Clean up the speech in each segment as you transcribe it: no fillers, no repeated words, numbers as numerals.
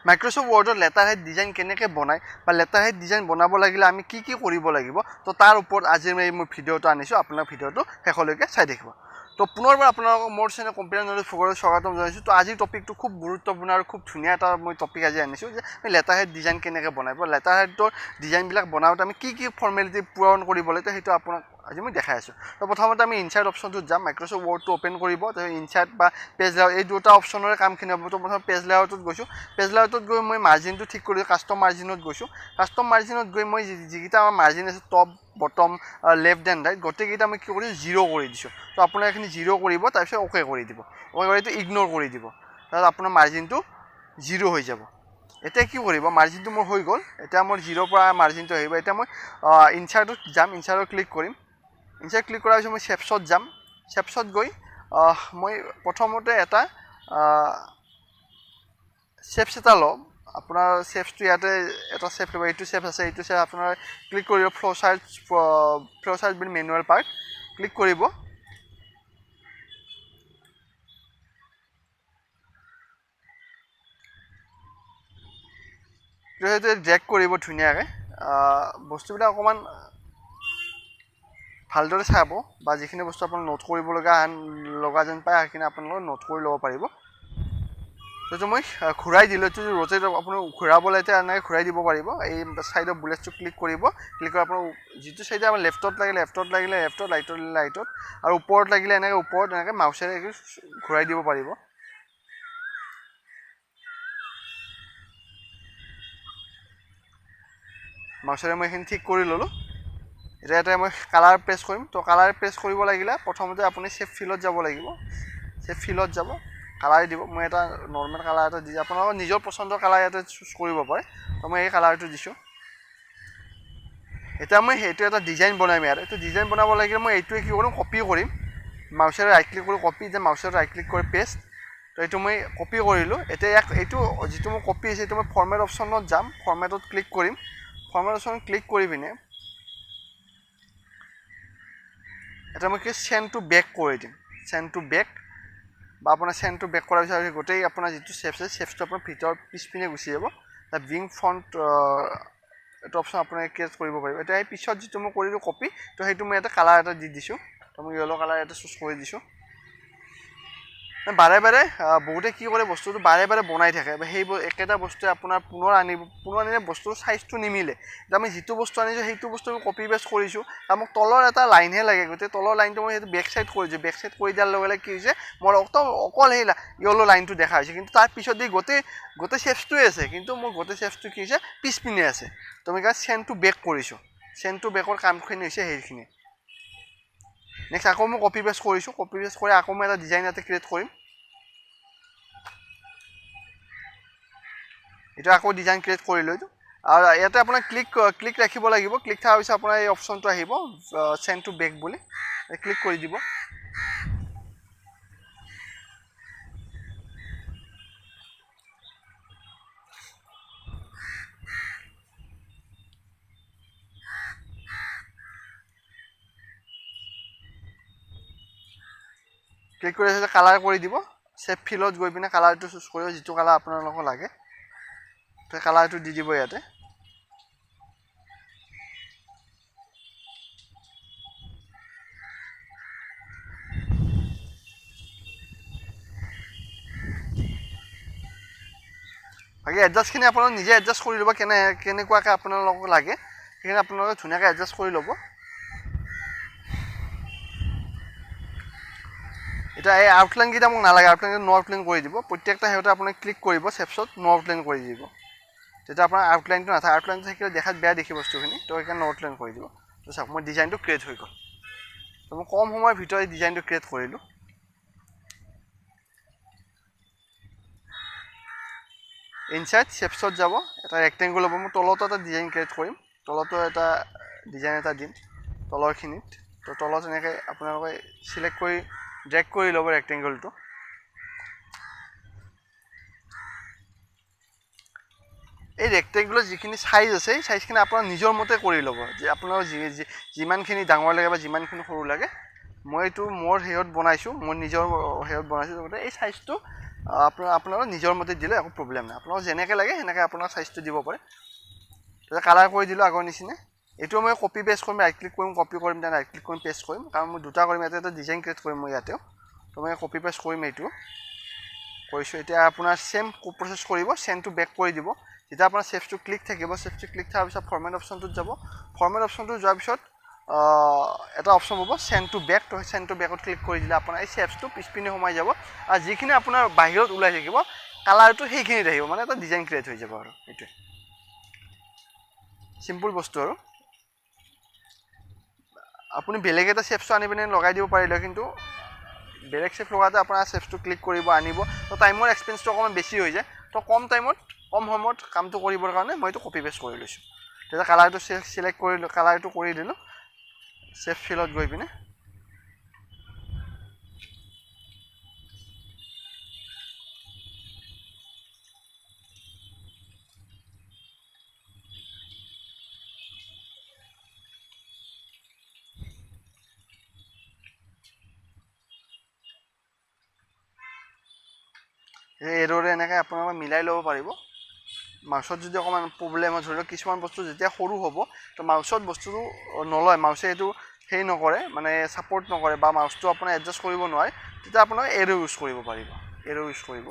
Microsoft ৱৰ্ডত letterhead design কেনেকৈ বনায় বা লেটাৰহেড ডিজাইন বনাব লাগিলে আমি কি কৰিব লাগিব তো তাৰ ওপৰত আজি মই ভিডিঅ'টো আনিছোঁ আপোনাক ভিডিঅ'টো শেষলৈকে চাই থাকিব তো পুনৰবাৰ আপোনালোকক মোৰ চেনেল কম্পিউটাৰ নলেজ ফ'কাছত স্বাগতম জনাইছোঁ তো আজিৰ টপিকটো খুব গুৰুত্বপূৰ্ণ আৰু খুব ধুনীয়া এটা মই টপিক আজি আনিছোঁ যে লেটাৰহেড ডিজাইন কেনেকৈ বনায় বা লেটাৰহেডৰ ডিজাইনবিলাক বনাওঁতে আমি কি ফৰ্মেলিটি পূৰণ কৰিব লাগে তো সেইটো আপোনাক আজি মই দেখাই আছোঁ তো প্ৰথমতে আমি ইনচাৰ্ট অপশ্যনটোত যাম মাইক্ৰ'ছফ্ট ৱৰ্ডটো অ'পেন কৰিব তাৰপিছত ইনচাৰ্ট বা পেজ লেআউট এই দুটা অপশ্যনৰে কামখিনি হ'ব তো প্ৰথম পেজ লেআউটত গৈছোঁ পেজ লেআউটত গৈ মই মাৰ্জিনটো ঠিক কৰিছোঁ কাষ্টম মাৰ্জিনত গৈছোঁ কাষ্টম মাৰ্জিনত গৈ মই যিকেইটা আমাৰ মাৰ্জিন আছে top bottom left and right গোটেইকেইটা মই কি কৰিছোঁ 0 কৰি দিছোঁ তো আপোনাৰ এইখিনি 0 কৰিব তাৰপিছত অ'কে কৰি দিব অ'কে কৰি ইগন'ৰ কৰি দিব তাৰপিছত আপোনাৰ মাৰ্জিনটো 0 হৈ যাব এতিয়া কি কৰিব মাৰ্জিনটো মোৰ হৈ গ'ল এতিয়া মোৰ 0ৰ পৰা মাৰ্জিনটো আহিব এতিয়া মই ইনচাৰ্টত যাম ইনচাৰ্টত ক্লিক কৰিম ইনচাৰ্ট ক্লিক কৰাৰ পিছত মই শ্বেপছত যাম শ্বেপছত গৈ মই প্ৰথমতে এটা শ্বেপছ এটা ল'ম আপোনাৰ শ্বেপছটো ইয়াতে এটা শ্বেপ ল'ব এইটো শ্বেপ আছে এইটো শ্বেপ আপোনাৰ ক্লিক কৰিব ফ্ল' চাৰ্ট বুলি মেনুৱেল পাৰ্ট ক্লিক কৰিব সেইটো ড্ৰেগ কৰিব ধুনীয়াকৈ বস্তুবিলাক অকণমান ভালদৰে চাব বা যিখিনি বস্তু আপোনাৰ নোট কৰিব লগা যেন পায় সেইখিনি আপোনালোকে নোট কৰি ল'ব পাৰিব তো মই ঘূৰাই দিলোঁ এইটো ৰ'টেট আপোনাৰ ঘূৰাবলৈ এতিয়া এনেকৈ ঘূৰাই দিব পাৰিব এই ছাইডৰ বুলেটটো ক্লিক কৰিব ক্লিক কৰি আপোনাৰ যিটো ছাইডে আমাৰ লেফ্টত লাগিলে লেফ্টত ৰাইটত ৰাইটত আৰু ওপৰত লাগিলে এনেকৈ ওপৰত এনেকৈ মাউচেৰে ঘূৰাই দিব পাৰিব মাউচেৰে মই এইখিনি ঠিক কৰি ল'লোঁ এতিয়া মই কালাৰ প্ৰেছ কৰিম তো কালাৰ প্ৰেছ কৰিব লাগিলে প্ৰথমতে আপুনি ছেভ ফিলত যাব লাগিব ছেভ ফিলত যাব কালাৰ দিব মই এটা নৰ্মেল কালাৰ এটা দি আপোনালোকৰ নিজৰ পচন্দৰ কালাৰ ইয়াতে চুজ কৰিব পাৰে তো মই এই কালাৰটো দিছোঁ এতিয়া মই সেইটো এটা ডিজাইন বনাম ইয়াত এইটো ডিজাইন বনাব লাগিলে মই এইটোৱে কি কৰিম কপি কৰিম মাউচেৰে ৰাইট ক্লিক কৰি কপি যে মাউচেৰে ৰাইট ক্লিক কৰি পেষ্ট তো এইটো মই কপি কৰিলোঁ এতিয়া ইয়াক এইটো যিটো মই কপি আছে এইটো মই ফৰ্মেট অপশ্যনত যাম ফৰ্মেটত ক্লিক কৰিম ফৰ্মেট অপশ্যনত ক্লিক কৰি পিনে এটা মই কি চেণ্ড টু বেক কৰি দিম চেণ্ড টু বেক বা আপোনাৰ চেণ্ড টু বেক কৰাৰ পিছত গোটেই আপোনাৰ যিটো ছেপছ আছে ছেপছটো আপোনাৰ ভিতৰ পিছপিনে গুচি যাব তাৰ বিং ফণ্ট এইটো অপশ্যন আপুনি ক্ৰিয়েট কৰিব পাৰিব এতিয়া এই পিছত যিটো মই কৰিলোঁ কপি তো সেইটো মই এটা কালাৰ এটা দি দিছোঁ তো মই য়েল' কালাৰ এটা চুজ কৰি দিছোঁ বাৰে বাৰে বহুতে কি কৰে বস্তুটো বাৰে বাৰে বনাই থাকে বা সেই একেটা বস্তুৱে আপোনাৰ পুনৰ আনিলে বস্তুৰ চাইজটো নিমিলে এতিয়া আমি যিটো বস্তু আনিছোঁ সেইটো বস্তু আমি কপি পেষ্ট কৰিছোঁ আৰু মোক তলৰ এটা লাইনহে লাগে গোটেই তলৰ লাইনটো মই সেইটো বেক চাইড কৰিছোঁ বেক চাইড কৰি দিয়াৰ লগে লগে কি হৈছে মোৰ অকল সেই য়েল' লাইনটো দেখা হৈছে কিন্তু তাৰ পিছত দি গোটেই ছেপছটোৱে আছে কিন্তু মোৰ গোটেই ছেপছটো কি হৈছে পিছপিনে আছে তো মই চেণ্ড টু বেক কৰিছোঁ চেণ্ড টু বেকৰ কামখিনি হৈছে সেইখিনি নেক্সট আকৌ মই কপি পেষ্ট কৰিছোঁ কপি পেষ্ট কৰি আকৌ মই এটা ডিজাইন এটা ক্ৰিয়েট কৰিম এইটো আকৌ ডিজাইন ক্ৰিয়েট কৰিলোঁ এইটো আৰু ইয়াতে আপোনাৰ ক্লিক ৰাখিব লাগিব ক্লিক থকাৰ পিছত আপোনাৰ এই অপশ্যনটো আহিব চেণ্ড টু বেক বুলি ক্লিক কৰি দিব ক্লিক কৰি কালাৰ কৰি দিব ছেভ ফিলত গৈ পিনে কালাৰটো চুজ কৰিব যিটো কালাৰ আপোনালোকক লাগে তো কালাৰটো দি দিব ইয়াতে বাকী এডজাষ্টখিনি আপোনালোকে নিজে এডজাষ্ট কৰি ল'ব কেনেকুৱাকৈ আপোনালোকক লাগে সেইখিনি আপোনালোকে ধুনীয়াকৈ এডজাষ্ট কৰি ল'ব এতিয়া এই আউটলাইনকেইটা মোক নালাগে আউটলাইনকেইটা নো আউটলাইন কৰি দিব প্ৰত্যেকটা সিহঁতে আপুনি ক্লিক কৰিব ছেপছত নো আউটলাইন কৰি দিব তেতিয়া আপোনাৰ আউটলাইনটো নাথাকে আউটলাইনটো থাকিলে দেখাত বেয়া দেখি বস্তুখিনি তো সেইকাৰণে নো আউটলাইন কৰি দিব তো চাওক মোৰ ডিজাইনটো ক্ৰিয়েট হৈ গ'ল তো মই কম সময়ৰ ভিতৰত এই ডিজাইনটো ক্ৰিয়েট কৰিলোঁ ইনচাইড ছেপছত যাব এটা ৰেক্টেংগুল হ'ব মই তলতো এটা ডিজাইন ক্ৰিয়েট কৰিম তলতো এটা ডিজাইন এটা দিম তলৰখিনিত তো তলত এনেকৈ আপোনালোকে চিলেক্ট কৰি ড্ৰেগ কৰি ল'ব ৰেক্টেংগুলটো এই ৰেক্টেংগুলাৰ যিখিনি সাইজ আছে এই সাইজখিনি আপোনাৰ নিজৰ মতে কৰি ল'ব যে আপোনাৰ যিমানখিনি ডাঙৰ লাগে বা যিমানখিনি সৰু লাগে মই এইটো মোৰ হেয়ত বনাইছোঁ মোৰ নিজৰ হেয়ত বনাইছোঁ গতিকে এই সাইজটো আপোনালোকৰ নিজৰ মতে দিলে একো প্ৰব্লেম নাই আপোনালোকক যেনেকৈ লাগে সেনেকৈ আপোনাৰ চাইজটো দিব পাৰে তেতিয়া কালাৰ কৰি দিলোঁ আগৰ নিচিনা এইটো মই কপি পেষ্ট কৰিম ৰাইট ক্লিক কৰিম কপি কৰিম দেন ৰাইট ক্লিক কৰিম পেষ্ট কৰিম কাৰণ মই দুটা কৰিম ইয়াতে এটা ডিজাইন ক্ৰিয়েট কৰিম মই ইয়াতেও তো মই কপি পেষ্ট কৰিম এইটো কৰিছোঁ এতিয়া আপোনাৰ চেম প্ৰচেছ কৰিব চেণ্ডটো বেক কৰি দিব যেতিয়া আপোনাৰ চেভটো ক্লিক থাকিব চেভটো ক্লিক থকাৰ পিছত ফৰ্মেট অপশ্যনটোত যাব ফৰ্মেট অপশ্যনটো যোৱাৰ পিছত এটা অপশ্যন হ'ব চেণ্ড টু বেক তো চেণ্ড টু বেকত ক্লিক কৰি দিলে আপোনাৰ এই চেভটো পিছপিনে সোমাই যাব আৰু যিখিনি আপোনাৰ বাহিৰত ওলাই থাকিব কালাৰটো সেইখিনিত আহিব মানে এটা ডিজাইন ক্ৰিয়েট হৈ যাব আৰু এইটোৱে চিম্পল বস্তু আৰু আপুনি বেলেগ এটা চেভটো আনি পিনে লগাই দিব পাৰিলে কিন্তু বেলেগ চেভ লগাওঁতে আপোনাৰ চেভটো ক্লিক কৰিব আনিব তো টাইমৰ এক্সপেন্সটো অকণমান বেছি হৈ যায় তো কম টাইমত কম সময়ত কামটো কৰিবৰ কাৰণে মই এইটো কপি পেষ্ট কৰি লৈছোঁ তেতিয়া কালাৰটো চিলেক্ট কৰিলোঁ কালাৰটো কৰি দিলোঁ চেভ ফিলত গৈ পিনে এই এৰৰে এনেকৈ আপোনালোকে মিলাই ল'ব পাৰিব মাউচত যদি অকণমান প্ৰব্লেম হয় ধৰি লওক কিছুমান বস্তু যেতিয়া সৰু হ'ব তো মাউচত বস্তুটো নলয় মাউচে এইটো সেই নকৰে মানে ছাপৰ্ট নকৰে বা মাউচটো আপোনাৰ এডজাষ্ট কৰিব নোৱাৰে তেতিয়া আপোনালোকে এৰো ইউজ কৰিব পাৰিব এৰো ইউজ কৰিব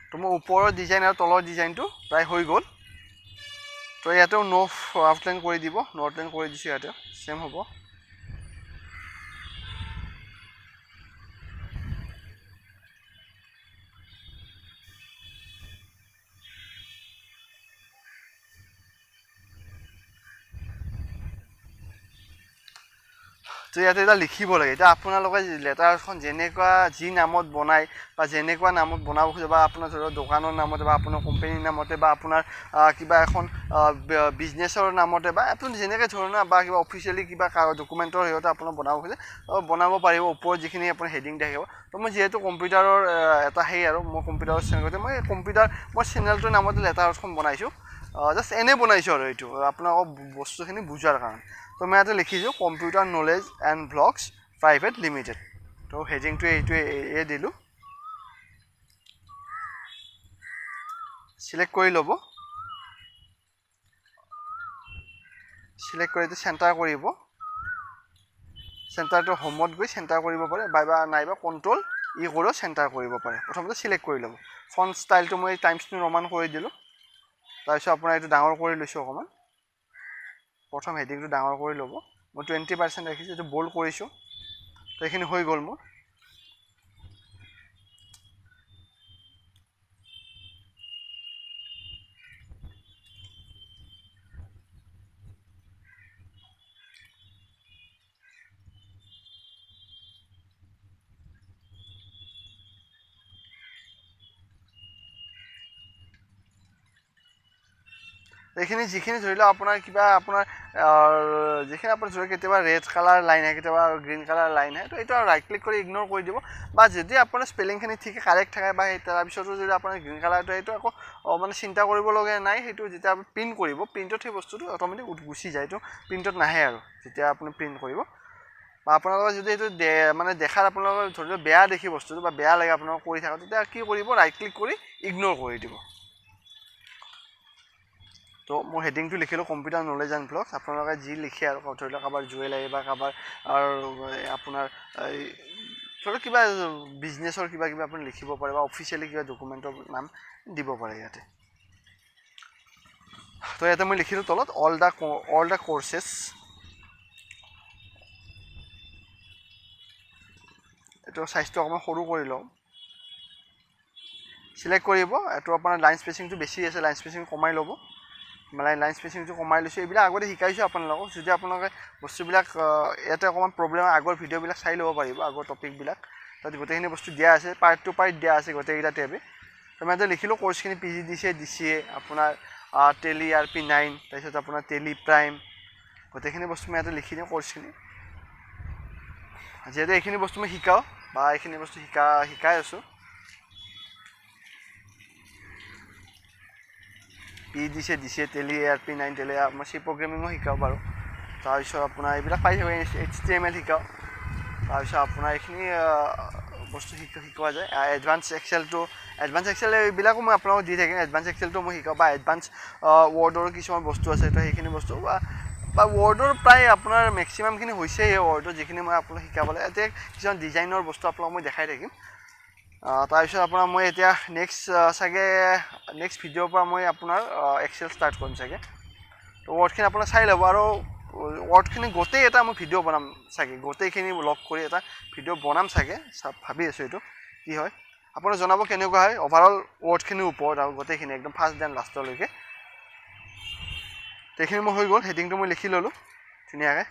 তো মোৰ ওপৰৰ ডিজাইন আৰু তলৰ ডিজাইনটো প্ৰায় হৈ গ'ল তো ইয়াতেও ন' আউটলাইন কৰি দিব ন' আউটলাইন কৰি দিছোঁ ইয়াতে চেম হ'ব তো ইয়াতে এটা লিখিব লাগে এতিয়া আপোনালোকে লেটাৰখন যেনেকুৱা যি নামত বনায় বা যেনেকুৱা নামত বনাব খোজে বা আপোনাৰ ধৰি লওক দোকানৰ নামতে বা আপোনাৰ কোম্পানীৰ নামতে বা আপোনাৰ কিবা এখন বিজনেছৰ নামতে বা আপুনি যেনেকৈ ধৰণৰ বা কিবা অফিচিয়েলি কিবা ডকুমেণ্টৰ সিহঁতে আপোনাৰ বনাব খোজে বনাব পাৰিব ওপৰত যিখিনি আপোনাৰ হেডিং থাকিব তো মই যিহেতু কম্পিউটাৰৰ এটা সেই আৰু মই কম্পিউটাৰৰ চেনেলতে মই চেনেলটোৰ নামতে লেটাৰখন বনাইছোঁ জাষ্ট এনেই বনাইছোঁ আৰু এইটো আপোনালোকক বস্তুখিনি বুজাৰ কাৰণে তো মই ইয়াতে লিখিছোঁ computer knowledge and blogs private limited তো হেডিংটো এইটোৱে দিলোঁ চিলেক্ট কৰি ল'ব চিলেক্ট কৰি চেণ্টাৰ কৰিব চেণ্টাৰটো হোমত গৈ চেণ্টাৰ কৰিব পাৰে বা নাইবা কণ্ট্ৰল কৰিও চেণ্টাৰ কৰিব পাৰে প্ৰথমতে চিলেক্ট কৰি ল'ব ফন্ট ষ্টাইলটো মই টাইমছ নিউ ৰমান কৰি দিলোঁ তাৰপিছত আপোনাৰ এইটো ডাঙৰ কৰি লৈছোঁ অকণমান প্ৰথম হেডিংটো ডাঙৰ কৰি ল'ব মই 20% ৰাখিছোঁ এইটো বল্ড কৰিছোঁ তো এইখিনি হৈ গ'ল মোৰ এইখিনি যিখিনি ধৰি লওক আপোনাৰ কিবা আপোনাৰ যিখিনি আপোনাৰ ধৰি কেতিয়াবা ৰেড কালাৰ লাইন আহে কেতিয়াবা গ্ৰীণ কালাৰ লাইন আহে তো এইটো ৰাইট ক্লিক কৰি ইগন'ৰ কৰি দিব বা যদি আপোনাৰ স্পেলিংখিনি ঠিক কাৰেক্ট থাকে বা তাৰপিছতো যদি আপোনাৰ গ্ৰীণ কালাৰটো এইটো আকৌ মানে চিন্তা কৰিবলগীয়া নাই সেইটো যেতিয়া আপুনি প্ৰিণ্ট কৰিব প্ৰিণ্টত সেই বস্তুটো অট'মেটিক গুচি যায় এইটো প্ৰিণ্টত নাহে আৰু যেতিয়া আপুনি প্ৰিণ্ট কৰিব বা আপোনালোকৰ যদি এইটো মানে দেখাত আপোনালোকৰ ধৰি লওক বেয়া দেখি বস্তুটো বা বেয়া লাগে আপোনালোকক কৰি থাকক তেতিয়া কি কৰিব ৰাইট ক্লিক কৰি ইগন'ৰ কৰি দিব তো মোৰ হেডিংটো লিখিলোঁ কম্পিউটাৰ নলেজ এণ্ড ব্লগছ আপোনালোকে যি লিখে আৰু ধৰি লওক কাৰোবাৰ জুৱেলাৰী বা কাৰোবাৰ আপোনাৰ ধৰি লওক কিবা বিজনেছৰ কিবা কিবি আপুনি লিখিব পাৰে বা অফিচিয়েলি কিবা ডকুমেণ্টৰ নাম দিব পাৰে ইয়াতে তো ইয়াতে মই লিখিলোঁ তলত অল দ্য কৰ্চেছ এইটো চাইজটো অকণমান সৰু কৰি লওঁ চিলেক্ট কৰিব এইটো আপোনাৰ লাইন স্পেচিংটো বেছি আছে লাইন স্পেচিং কমাই ল'ব মানে লাইন স্পেচিংটো কমাই লৈছোঁ এইবিলাক আগতে শিকাইছোঁ আপোনালোকক যদি আপোনালোকে বস্তুবিলাক ইয়াতে অকণমান প্ৰব্লেম আগৰ ভিডিঅ'বিলাক চাই ল'ব পাৰিব আগৰ টপিকবিলাক তাত গোটেইখিনি বস্তু দিয়া আছে পাৰ্ট টু পাৰ্ট দিয়া আছে গোটেইকেইটা টেবে তো মই ইয়াতে লিখিলোঁ কৰ্চখিনি DCA আপোনাৰ টেলি RP9 তাৰপিছত আপোনাৰ টেলি প্ৰাইম গোটেইখিনি বস্তু মই ইয়াতে লিখি দিওঁ কৰ্চখিনি যিহেতু এইখিনি বস্তু মই শিকাওঁ বা এইখিনি বস্তু শিকাই আছোঁ DCA টেলি RP9 টেলি মই চি প্ৰগ্ৰেমিঙো শিকাওঁ বাৰু তাৰপিছত আপোনাৰ এইবিলাক পাই যাব HTML শিকাওঁ তাৰপিছত আপোনাৰ এইখিনি বস্তু শিকোৱা যায় এডভান্স এক্সেল এইবিলাকো মই আপোনালোকক দি থাকিম এডভান্স এক্সেলটো মই শিকাওঁ বা এডভান্স ৱৰ্ডৰ কিছুমান বস্তু আছে তো সেইখিনি বস্তু বা ৱৰ্ডৰ প্ৰায় আপোনাৰ মেক্সিমামখিনি হৈছেই ৱৰ্ডৰ যিখিনি মই আপোনাক শিকাবলৈ এতিয়া কিছুমান ডিজাইনৰ বস্তু আপোনালোকক মই দেখাই থাকিম তাৰপিছত আপোনাৰ মই এতিয়া নেক্সট ভিডিঅ'ৰ পৰা মই আপোনাৰ এক্সেল ষ্টাৰ্ট কৰিম চাগে তো ৱৰ্ডখিনি আপোনাক চাই ল'ব আৰু ৱৰ্ডখিনি গোটেই এটা মই ভিডিঅ' বনাম চাগে গোটেইখিনি লগ কৰি এটা ভিডিঅ' বনাম চাগে ভাবি আছোঁ এইটো কি হয় আপোনাক জনাব কেনেকুৱা হয় অভাৰঅল ৱৰ্ডখিনিৰ ওপৰত আৰু গোটেইখিনি একদম ফাৰ্ষ্ট দেন লাষ্টলৈকে সেইখিনি মই হৈ গ'ল হেডিংটো মই লিখি ল'লোঁ ধুনীয়াকৈ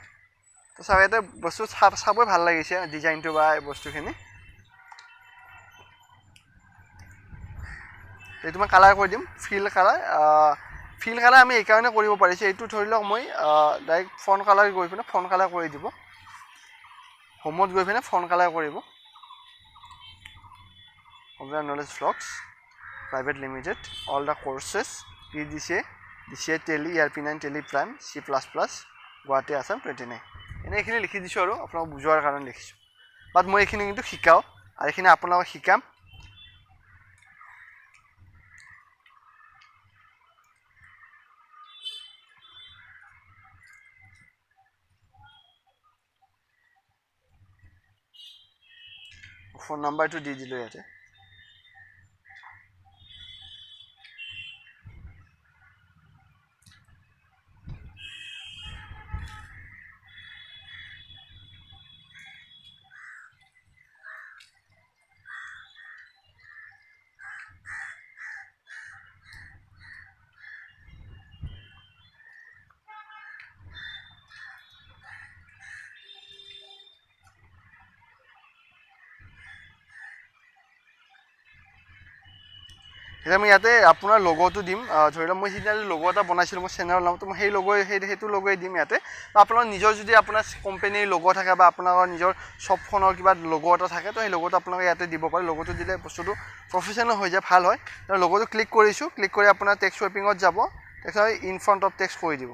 তো চাব ইয়াতে বস্তু চাবই ভাল লাগিছে ডিজাইনটো বা এই বস্তুখিনি এইটো মই কালাৰ কৰি দিম ফিল কালাৰ আমি এইকাৰণে কৰিব পাৰিছোঁ এইটো ধৰি লওক মই ডাইৰেক্ট ফণ্ট কালাৰ গৈ পিনে ফণ্ট কালাৰ কৰি দিব হোমত গৈ পিনে ফণ্ট কালাৰ কৰিব computer knowledge blogs private limited all the courses DCA Tally ERP9 Tally prime C++ Guwahati Assam 29 এইখিনি লিখি দিছোঁ আৰু আপোনাক বুজোৱাৰ কাৰণে লিখিছোঁ বাট মই এইখিনি কিন্তু শিকাওঁ আৰু এইখিনি আপোনালোকক শিকাম ফোন নাম্বাৰটো দি দিলোঁ ইয়াতে এতিয়া মই ইয়াতে আপোনাৰ লগ'টো দিম ধৰি লওক মই যেতিয়া লগো এটা বনাইছিলোঁ মই চেনেলৰ নামটো মই সেই সেইটো লগ'ই দিম ইয়াতে আপোনাৰ নিজৰ যদি আপোনাৰ কোম্পানীৰ লগো থাকে বা আপোনালোকৰ নিজৰ শ্বপখনৰ কিবা লগো এটা থাকে তো সেই লগোটো আপোনালোকে ইয়াতে দিব পাৰে লগোটো দিলে বস্তুটো প্ৰফেশ্যনেল হৈ যায় ভাল হয় তো লগোটো ক্লিক কৰিছোঁ ক্লিক কৰি আপোনাৰ টেক্সট ৱেপিঙত যাব তাৰপিছত ইন ফ্ৰণ্ট অফ টেক্সট কৰি দিব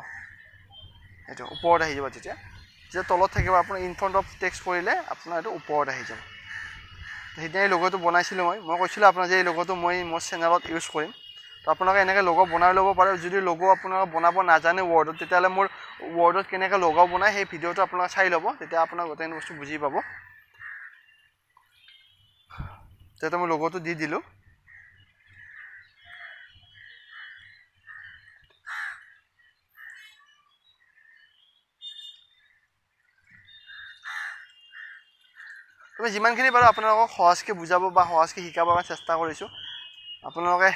এইটো ওপৰত আহি যাব তেতিয়া তলত থাকিব আপোনাৰ ইন ফ্ৰণ্ট অফ টেক্সট কৰিলে আপোনাৰ এইটো ওপৰত আহি যাব সেইদিনা এই লগোটো বনাইছিলোঁ মই কৈছিলোঁ আপোনাৰ যে এই লগোটো মই মোৰ চেনেলত ইউজ কৰিম তো আপোনালোকে এনেকৈ লগো বনাই ল'ব পাৰে যদি লগো আপোনালোকে বনাব নাজানে ৱৰ্ডত তেতিয়াহ'লে মোৰ ৱৰ্ডত কেনেকৈ লগো বনায় সেই ভিডিঅ'টো আপোনালোকে চাই ল'ব তেতিয়া আপোনাৰ গোটেইখিনি বস্তু বুজি পাব তেতিয়া মই লগোটো দি দিলোঁ মই যিমানখিনি পাৰোঁ আপোনালোকক সহজকৈ বুজাব বা সহজকৈ শিকাব কাৰণে চেষ্টা কৰিছোঁ আপোনালোকে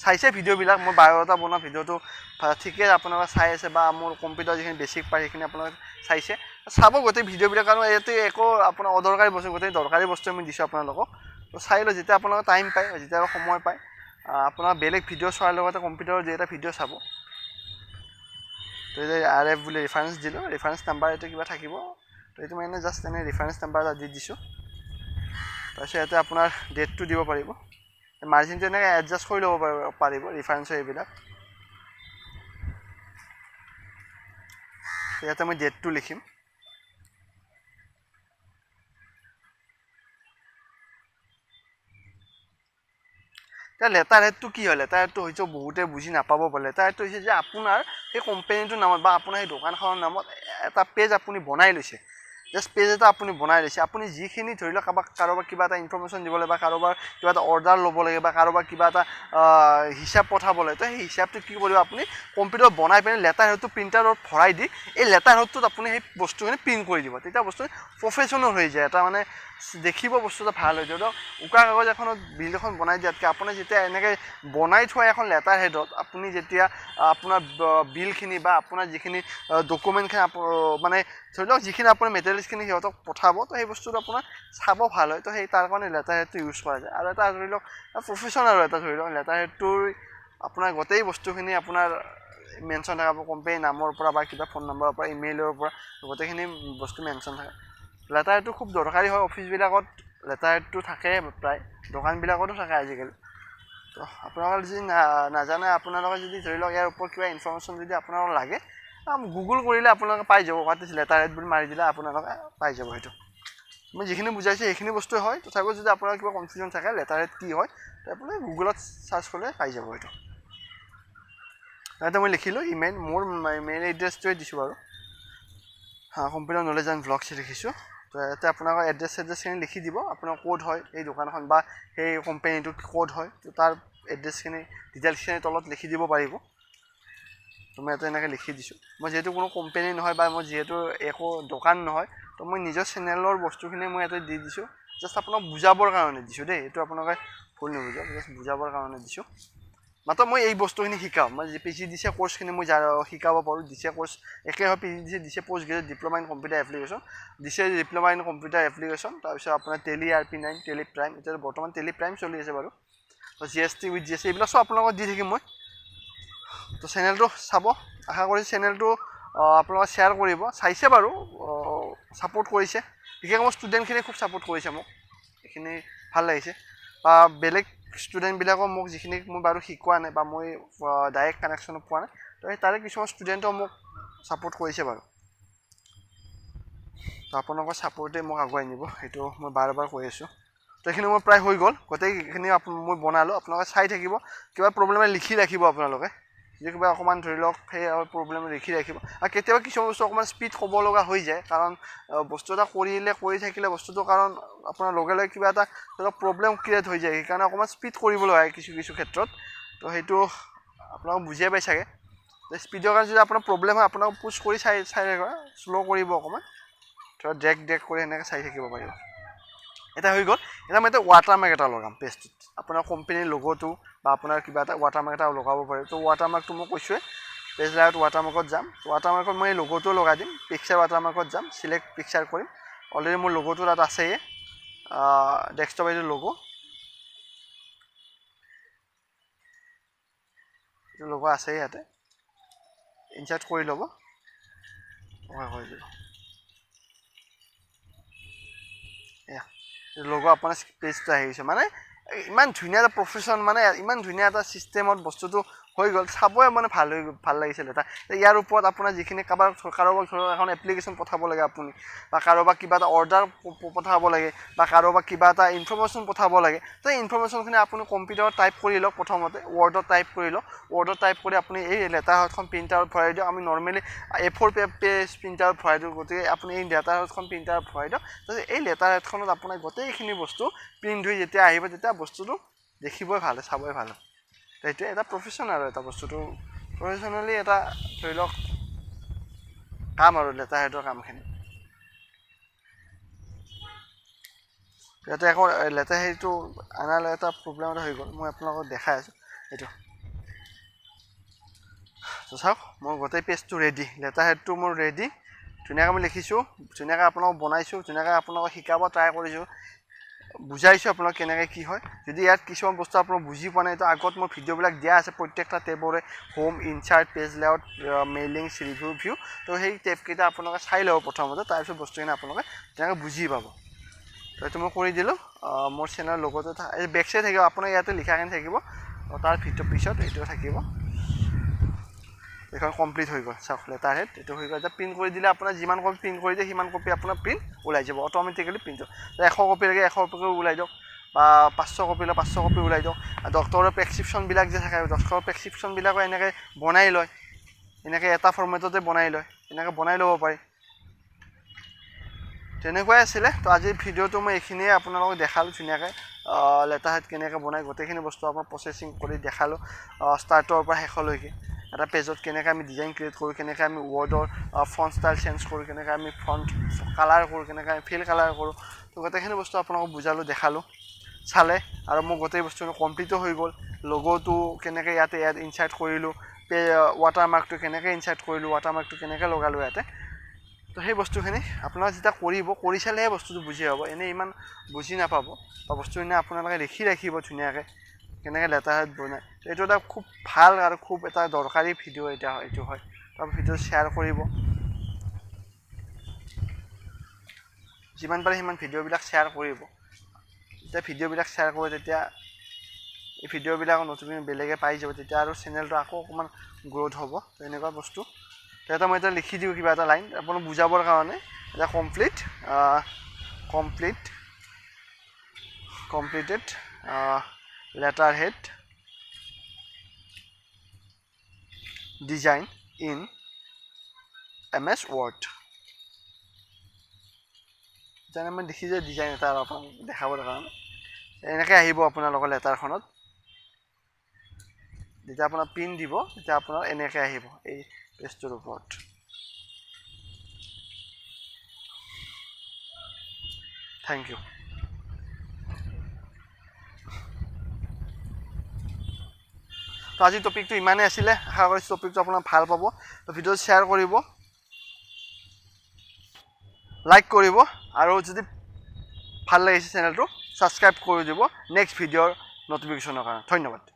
চাইছে ভিডিঅ'বিলাক মই বায়'ডাটা বনোৱা ভিডিঅ'টো ঠিকে আপোনালোকে চাই আছে বা মোৰ কম্পিউটাৰ যিখিনি বেছিক পায় সেইখিনি আপোনালোকে চাইছে চাব গোটেই ভিডিঅ'বিলাক কাৰণ ইয়াতে একো আপোনাৰ অদৰকাৰী বস্তু গোটেই দৰকাৰী বস্তু আমি দিছোঁ আপোনালোকক তো চাই লওঁ যেতিয়া আপোনালোকে টাইম পায় যেতিয়া সময় পায় আপোনাৰ বেলেগ ভিডিঅ' চোৱাৰ লগতে কম্পিউটাৰৰ যি এটা ভিডিঅ' চাব তো এই RF বুলি ৰেফাৰেঞ্চ দিলোঁ ৰেফাৰেঞ্চ নাম্বাৰ এইটো কিবা থাকিব তো এইটো মই এনে জাষ্ট এনে ৰেফাৰেঞ্চ নাম্বাৰ এটা দি দিছোঁ তাৰপিছত ইয়াতে আপোনাৰ ডেটটো দিব পাৰিব মাৰ্জিনটো এনেকৈ এডজাষ্ট কৰি ল'ব পাৰিব ৰেফাৰেঞ্চৰ এইবিলাক ইয়াতে মই ডেটটো লিখিম এতিয়া লেটাৰহেডটো কি হয় লেটাৰহেডটো হৈছে বহুতে বুজি নাপাব পাৰে লেটাৰহেডটো হৈছে যে আপোনাৰ সেই কোম্পানীটোৰ নামত বা আপোনাৰ সেই দোকানখনৰ নামত এটা পেজ আপুনি বনাই লৈছে জাষ্ট পেজ এটা আপুনি বনাই লৈছে আপুনি যিখিনি ধৰি লওক কাৰোবাক কিবা এটা ইনফৰমেশ্যন দিবলৈ বা কাৰোবাৰ কিবা এটা অৰ্ডাৰ ল'ব লাগে বা কাৰোবাৰ কিবা এটা হিচাপ পঠাব লাগে তো সেই হিচাপটো কি কৰিব আপুনি কম্পিউটাৰত বনাই পিনে লেটাৰহেডটো প্ৰিণ্টাৰত ভৰাই দি এই লেটাৰহেডটোত আপুনি সেই বস্তুখিনি প্ৰিণ্ট কৰি দিব তেতিয়া বস্তু প্ৰফেশ্যনেল হৈ যায় এটা মানে দেখিব বস্তু এটা ভাল হৈ যায় ধৰক উকা কাগজ এখনত বিল এখন বনাই দিয়াতকৈ আপুনি যেতিয়া এনেকৈ বনাই থোৱা এখন লেটাৰহেডত আপুনি যেতিয়া আপোনাৰ বিলখিনি বা আপোনাৰ যিখিনি ডকুমেণ্টখিনি মানে ধৰি লওক যিখিনি আপোনাৰ মেটেৰিয়েলছখিনি সিহঁতক পঠাব তো সেই বস্তুটো আপোনাৰ চাব ভাল হয় তো সেই তাৰ কাৰণে লেটাৰহেডটো ইউজ কৰা যায় আৰু এটা ধৰি লওক প্ৰফেশ্যনেল এটা ধৰি লওক লেটাৰহেডটোৰ আপোনাৰ গোটেই বস্তুখিনি আপোনাৰ মেনশ্যন থাকে কোম্পানীৰ নামৰ পৰা বা কিবা ফোন নম্বৰৰ পৰা ইমেইলৰ পৰা গোটেইখিনি বস্তু মেনশ্যন থাকে লেটাৰহেডটো খুব দৰকাৰী হয় অফিচবিলাকত লেটাৰহেডটো থাকে প্ৰায় দোকানবিলাকতো থাকে আজিকালি তো আপোনালোকে যদি নাজানে আপোনালোকে যদি ধৰি লওক ইয়াৰ ওপৰত কিবা ইনফৰমেশ্যন যদি আপোনালোকক লাগে গুগল কৰিলে আপোনালোকে পাই যাব হোৱাট ইজ লেটাৰহেড বুলি মাৰি দিলে আপোনালোকে পাই যাব সেইটো মই যিখিনি বুজাইছো এইখিনি বস্তু হয় তথাপিও যদি আপোনাৰ কিবা কনফিউজন থাকে লেটাৰহেড কি হয় তো আপুনি গুগলত সাৰ্চ কৰিলে পাই যাব সেইটো এটা মই লিখিলো ইমেইল মোৰ মেইল এড্ৰেছটোৱে দিছো বাৰু কম্পিউটাৰ নলেজ এণ্ড ব্লগছ লিখিছো তো ইয়াতে আপোনালোকৰ এড্ৰেছখিনি লিখি দিব আপোনাৰ কোড হয় এই দোকানখন বা সেই কোম্পানীটো কোড হয় তো তাৰ এড্ৰেছখিনি ডিটেইলছখিনি তলত লিখি দিব পাৰিব তো মই ইয়াতে এনেকৈ লিখি দিছোঁ মই যিহেতু কোনো কোম্পানী নহয় বা মই যিহেতু একো দোকান নহয় তো মই নিজৰ চেনেলৰ বস্তুখিনি মই ইয়াতে দি দিছোঁ জাষ্ট আপোনাক বুজাবৰ কাৰণে দিছোঁ দেই এইটো আপোনালোকে ভুল নুবুজক জাষ্ট বুজাবৰ কাৰণে দিছোঁ মাত্ৰ মই এই বস্তুখিনি শিকাম মই পি জি দিছে কোৰ্চখিনি মই শিকাব পাৰোঁ দিছে কোৰ্চ একে হয় পি জি দিছে post graduate diploma in computer application দিছে ডিপ্ল'মা ইন কম্পিউটাৰ এপ্লিকেশ্যন তাৰপিছত আপোনাৰ টেলি RP9 টেলি প্ৰাইম এতিয়া বৰ্তমান টেলি প্ৰাইম চলি আছে বাৰু তো GST উইথ GST এইবিলাক চব আপোনালোকক দি থাকিম মই তো চেনেলটো চাব আশা কৰি চেনেলটো আপোনালোকে শ্বেয়াৰ কৰিব চাইছে বাৰু ছাপোৰ্ট কৰিছে বিশেষকৈ মোৰ ষ্টুডেণ্টখিনি খুব ছাপোৰ্ট কৰিছে মোক এইখিনি ভাল লাগিছে বা বেলেগ ষ্টুডেণ্টবিলাকক মোক যিখিনি মই বাৰু শিকোৱা নাই বা মই ডাইৰেক্ট কানেকশ্যনত পোৱা নাই তো সেই তাৰে কিছুমান ষ্টুডেণ্টেও মোক ছাপোৰ্ট কৰিছে বাৰু তো আপোনালোকৰ ছাপোৰ্টে মোক আগুৱাই নিব সেইটো মই বাৰ বাৰ কৈ আছোঁ তো এইখিনি মোৰ প্ৰায় হৈ গ'ল গোটেইখিনি মই বনালোঁ আপোনালোকে চাই থাকিব কিবা প্ৰব্লেমে লিখি ৰাখিব আপোনালোকে যদি কিবা অকণমান ধৰি লওক সেই প্ৰব্লেম লিখি ৰাখিব আৰু কেতিয়াবা কিছুমান বস্তু অকণমান স্পীড ক'ব লগা হৈ যায় কাৰণ বস্তু এটা কৰি থাকিলে বস্তুটো কাৰণ আপোনাৰ লগে লগে কিবা এটা ধৰি লওক প্ৰব্লেম ক্ৰিয়েট হৈ যায় সেইকাৰণে অকণমান স্পীড কৰিবলৈ হয় কিছু ক্ষেত্ৰত তো সেইটো আপোনালোকে বুজিয়ে পাই চাগে স্পীডৰ কাৰণে যদি আপোনাৰ প্ৰব্লেম হয় আপোনাক পুছ কৰি চাই থাকিব শ্ল' কৰিব অকণমান ধৰক ড্ৰেগ কৰি এনেকৈ চাই থাকিব পাৰিব এটা হৈ গ'ল এটা মই ৱাটাৰমাৰ্ক এটা লগাম পেজটোত আপোনাৰ কোম্পানীৰ লগ'টো বা আপোনাৰ কিবা এটা ৱাটাৰমাৰ্ক এটা লগাব পাৰে তো ৱাটাৰমাৰ্কটো মই কৈছোঁৱে পেজ লাইট ৱাটাৰমাৰ্কত যাম ৱাটাৰমাৰ্কত মই লগ'টো লগাই দিম পিকচাৰ ৱাটাৰমাৰ্কত যাম চিলেক্ট পিকচাৰ কৰিম অলৰেডি মোৰ লগ'টো তাত আছেই ডেস্কটপ এইটো লগো এইটো লগো আছেই ইয়াতে ইনচাৰ্ট কৰি ল'ব হৈ যাব এয়া লগো আপোনাৰ পেজটো আহি গৈছে মানে ইমান ধুনীয়া এটা প্ৰফেশ্যন মানে ইমান ধুনীয়া এটা ছিষ্টেমত বস্তুটো হৈ গ'ল চাবই মানে ভাল লাগিছিল এটা ইয়াৰ ওপৰত আপোনাৰ যিখিনি কাৰোবাক ধৰক এখন এপ্লিকেশ্যন পঠাব লাগে আপুনি বা কাৰোবাক কিবা এটা অৰ্ডাৰ পঠাব লাগে বা কাৰোবাক কিবা এটা ইনফৰ্মেশ্যন পঠাব লাগে তো এই ইনফৰ্মেশ্যনখিনি আপুনি কম্পিউটাৰত টাইপ কৰি লওক প্ৰথমতে ৱৰ্ডত টাইপ কৰি লওক ৱৰ্ডত টাইপ কৰি আপুনি এই লেটাৰহেডখন প্ৰিণ্টাৰত ভৰাই দিয়ক আমি নৰ্মেলি A4 পেজ প্ৰিণ্টাৰত ভৰাই দিওঁ গতিকে আপুনি এই লেটাৰহেডখন প্ৰিণ্টাৰত ভৰাই দিয়ক তাৰপিছত এই লেটাৰহেডখনত আপোনাৰ গোটেইখিনি বস্তু প্ৰিণ্ট হৈ যেতিয়া আহিব তেতিয়া বস্তুটো দেখিবই ভাল চাবই ভাল সেইটোৱে এটা প্ৰফেশ্যন আৰু এটা বস্তুটো প্ৰফেশ্যনেলি এটা ধৰি লওক কাম আৰু লেটাৰহেডৰ কামখিনি ইয়াতে আকৌ লেটাৰহেডটো আনাৰ এটা প্ৰব্লেম এটা হৈ গ'ল মই আপোনালোকক দেখাই আছোঁ এইটো তো চাওক মোৰ গোটেই পেজটো ৰেডি লেটাৰহেডটো মোৰ ৰেডি ধুনীয়াকৈ মই লিখিছোঁ ধুনীয়াকৈ আপোনালোকক বনাইছোঁ ধুনীয়াকৈ আপোনালোকক শিকাব ট্ৰাই কৰিছোঁ বুজাইছোঁ আপোনালোক কেনেকৈ কি হয় যদি ইয়াত কিছুমান বস্তু আপোনালোক বুজি পোৱা নাই তো আগত মোৰ ভিডিঅ'বিলাক দিয়া আছে প্ৰত্যেকটা টেবৰে home insert page layout mailings review view তো সেই টেবকেইটা আপোনালোকে চাই ল'ব প্ৰথমতে তাৰপিছত বস্তুখিনি আপোনালোকে তেনেকৈ বুজি পাব তো এইটো মই কৰি দিলোঁ মোৰ চেনেলৰ লগতে এই বেক চাইড থাকিব আপোনাৰ ইয়াতে লিখাখিনি থাকিব তাৰ পিছত এইটো থাকিব এইখন কমপ্লিট হৈ গ'ল চাওক লেটাৰহেড এইটো হৈ গ'ল এতিয়া প্ৰিণ্ট কৰি দিলে আপোনাৰ যিমান কপি প্ৰিণ্ট কৰি দিয়ে সিমান কপি আপোনাৰ প্ৰিণ্ট ওলাই যাব অট'মেটিকেলি প্ৰিণ্ট হ'ব 100 কপি লাগে 100 কপি ওলাই দিয়ক বা 500 কপি লাগে 500 কপি ওলাই দিয়ক আৰু ডক্টৰৰ প্ৰেছক্ৰিপশ্যনবিলাক যে থাকে ডক্টৰৰ প্ৰেছক্ৰিপশ্যনবিলাকো এনেকৈ বনাই লয় এনেকৈ এটা ফৰ্মেটতে বনাই লয় এনেকৈ বনাই ল'ব পাৰি তেনেকুৱাই আছিলে তো আজিৰ ভিডিঅ'টো মই এইখিনিয়ে আপোনালোকক দেখালোঁ ধুনীয়াকৈ লেটাৰহেড কেনেকৈ বনাই গোটেইখিনি বস্তু আপোনাৰ প্ৰচেছিং কৰি দেখালোঁ ষ্টাৰ্টৰ পৰা শেষলৈকে এটা পেজত কেনেকৈ আমি ডিজাইন ক্ৰিয়েট কৰোঁ কেনেকৈ আমি ৱৰ্ডৰ ফণ্ট ষ্টাইল চেঞ্জ কৰোঁ কেনেকৈ আমি ফণ্ট কালাৰ কৰোঁ কেনেকৈ আমি ফিল কালাৰ কৰোঁ তো গোটেইখিনি বস্তু আপোনালোকক বুজালোঁ দেখালোঁ চালে আৰু মোৰ গোটেই বস্তুটো কমপ্লিটো হৈ গ'ল লগ'টো কেনেকৈ ইয়াত ইনচাৰ্ট কৰিলোঁ ৱাটাৰমাৰ্কটো কেনেকৈ ইনচাৰ্ট কৰিলোঁ ৱাটাৰমাৰ্কটো কেনেকৈ লগালোঁ ইয়াতে তো সেই বস্তুখিনি আপোনালোকে যেতিয়া কৰি চালেহে বস্তুটো বুজি পাব এনেই ইমান বুজি নাপাব বা বস্তুখিনি আপোনালোকে লিখি ৰাখিব ধুনীয়াকৈ কেনেকৈ লেটাৰহেড বনায় এইটো এটা খুব ভাল আৰু খুব এটা দৰকাৰী ভিডিঅ' এইটো হয় তাৰ ভিডিঅ' শ্বেয়াৰ কৰিব যিমান পাৰে সিমান ভিডিঅ'বিলাক শ্বেয়াৰ কৰিব যেতিয়া ভিডিঅ'বিলাক শ্বেয়াৰ কৰিব তেতিয়া এই ভিডিঅ'বিলাক নতুন বেলেগে পাই যাব তেতিয়া আৰু চেনেলটো আকৌ অকণমান গ্ৰ'থ হ'ব তেনেকুৱা বস্তু এটা মই এটা লিখি দিওঁ কিবা এটা লাইন আপোনাক বুজাবৰ কাৰণে এটা completed letterhead design in MS Word জানে মই দেখি যে ডিজাইন এটা আপোনাক দেখাবৰ কাৰণে এনেকৈ আহিব আপোনালোকৰ লেটাৰখনত যেতিয়া আপোনাৰ পিন দিব তেতিয়া আপোনাৰ এনেকৈ আহিব এই পেজটোৰ ওপৰত থেংক ইউ তো আজি টপিকটো ইমানেই আছিলে আশা কৰিছোঁ টপিকটো আপোনাৰ ভাল পাব তো ভিডিঅ'টো শ্বেয়াৰ কৰিব লাইক কৰিব আৰু যদি ভাল লাগিছে চেনেলটো ছাবস্ক্ৰাইব কৰি দিব নেক্সট ভিডিঅ'ৰ নটিফিকেশ্যনৰ কাৰণে ধন্যবাদ